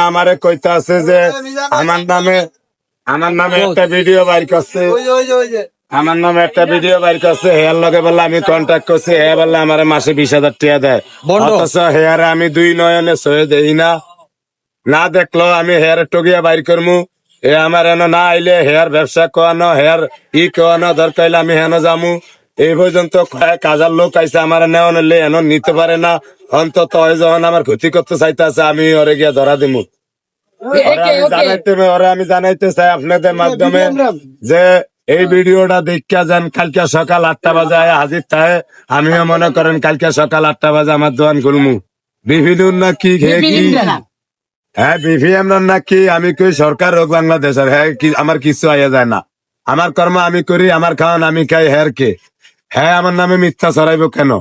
আমারে কইতা আছে যে আমার নামে একটা ভিডিও বাইর করছে, আমার নামে একটা ভিডিও বাইর করছে। হেয়ার লগে বললে আমি কন্ট্যাক্ট করছি, হে বললে আমার মাসে 20,000 টাকা দেয়। অথচ হেয়ারে আমি 2 নয়নে সয়ে দেই না। না দেখলো আমি হেয়ার টগিয়া বাইর করমু। আমার এনো না আইলে হেয়ার ব্যবসা করানো, হেয়ার করানো দরকার হইলে আমি হেন যামু। এই পর্যন্ত কয়েক হাজার লোক আইসে আমার নেওয়া নিলে এন নিতে পারে না। অন্তত যখন আমার ক্ষতি করতে চাইতেছে আমি ওরে গিয়া ধরা দিমু। আমি জানাইতে চাই আপনাদের মাধ্যমে যে এই ভিডিওটা দেখা যান কালকে সকাল 8টা বাজে হাজির থাকে। আমিও মনে করেন কালকে সকাল 8টা বাজে আমার দোকান খুলমু। বিভিন্ন না কি হ্যাঁ বিভিএম নাকি আমি কই সরকার হোক বাংলাদেশের, হ্যাঁ আমার কিছু আইয়া যায় না। আমার কর্ম আমি করি, আমার খাওয়ান আমি খাই, হ্যাঁ কে হ্যাঁ আমার নামে মিথ্যা ছড়াইব কেন?